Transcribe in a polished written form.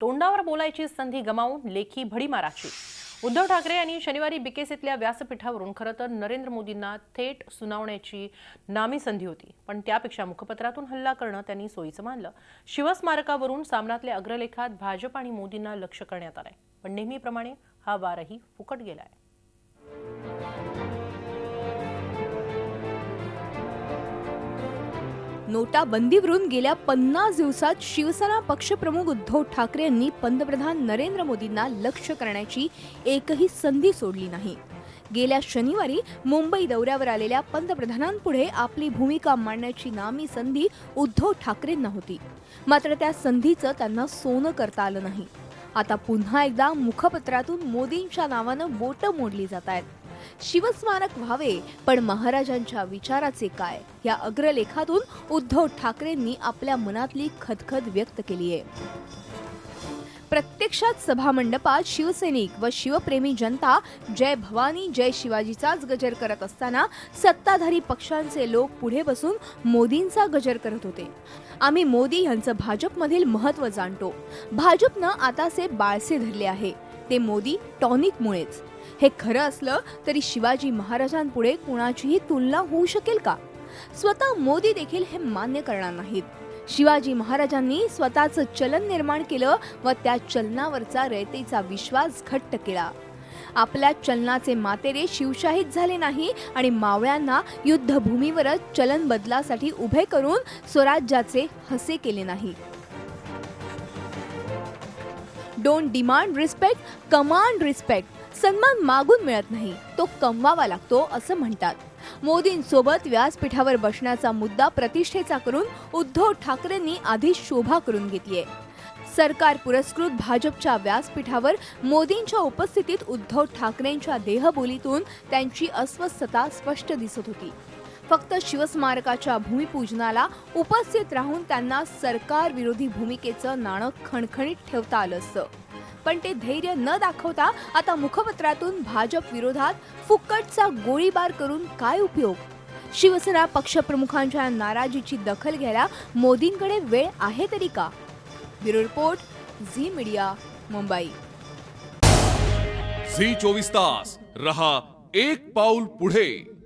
तोंडावर बोलायची संधी गमावून लेखी भडीमाराची। उद्धव ठाकरे यांनी शनिवारी बीकेसीतल्या व्यासपीठावरून खरं तर नरेंद्र मोदींना थेट सुनावण्याची नामी संधी होती, पण त्यापेक्षा मुखपत्रातून हल्ला करणं त्यांनी सोयीचं मानलं। शिवस्मारकावरून सामनातल्या अग्रलेखात भाजप आणि मोदींना लक्ष्य करण्यात आलंय, पण नेहमीप्रमाणे हा वारही फुकट गेलाय। नोटाबंदीवरून गेल्या 50 दिवसात शिवसेना पक्षप्रमुख उद्धव ठाकरे यांनी पंतप्रधान नरेंद्र मोदींना लक्ष्य करण्याची एकही संधी सोडली नाही। गेल्या शनिवारी मुंबई दौऱ्यावर आलेल्या पंतप्रधानांपुढे आपली भूमिका मांडण्याची नामी संधी उद्धव ठाकरेंना होती, मात्र त्या संधीचं त्यांना सोनं करता आलं नाही। आता पुन्हा एकदा मुखपत्रातून मोदींच्या नावानं बोटं मोडली जात आहेत। शिवस्मारक व्हावे, पण महाराजांच्या विचाराचे काय, या अग्रलेखातून उद्धव ठाकरेंनी आपल्या मनातली खदखद व्यक्त केली आहे। प्रत्यक्षात सभामंडपात शिवसैनिक व शिवप्रेमी जनता जय भवानी जय शिवाजीचाच गजर करत असताना सत्ताधारी पक्षांचे लोक पुढे बसून मोदींचा गजर करत होते। आम्ही मोदी यांचं भाजपमधील महत्त्व जाणतो। भाजपनं आताचे बाळसे धरले आहे, ते मोदी टॉनिकमुळेच। हे खरं असलं तरी शिवाजी महाराजांपुढे कुणाचीही तुलना होऊ शकेल का? स्वतः मोदी देखील हे मान्य करणार नाहीत। शिवाजी महाराजांनी स्वतःचं चलन निर्माण केलं व त्या चलनावरचा रयतेचा विश्वास घट्ट केला। आपल्या चलनाचे मातेरे शिवशाहीत झाले नाही आणि मावळ्यांना युद्धभूमीवरच चलन बदलासाठी उभे करून स्वराज्याचे हसे केले नाही। Don't demand respect, command respect. सन्मान मागून मिळत नाही, तो कमवावा लागतो असं म्हणतात। मोदींसोबत व्यासपीठावर बसण्याचा मुद्दा प्रतिष्ठेचा करून उद्धव ठाकरेंनी आधी शोभा करून घेतलीये। सरकार पुरस्कृत भाजपच्या व्यासपीठावर मोदींच्या उपस्थितीत उद्धव ठाकरेंच्या देहबोलीतून त्यांची अस्वस्थता स्पष्ट दिसत होती। फक्त शिवस्मारकाच्या भूमिपूजनाला उपस्थित राहून त्यांना सरकार विरोधी भूमिकेचं नाणं खणखणीत ठेवता आलं असतं, पण ते धैर्य न दाखवता आता मुखपत्रातून भाजप विरोधात फुकटचा गोळीबार करून काय उपयोग? शिवसेना पक्षप्रमुखांच्या नाराजीची दखल घ्यायला मोदींकडे वेळ आहे तरी का? Bureau report, Zee media, Mumbai. Zee 24 तास रहा एक पाऊल पुढे।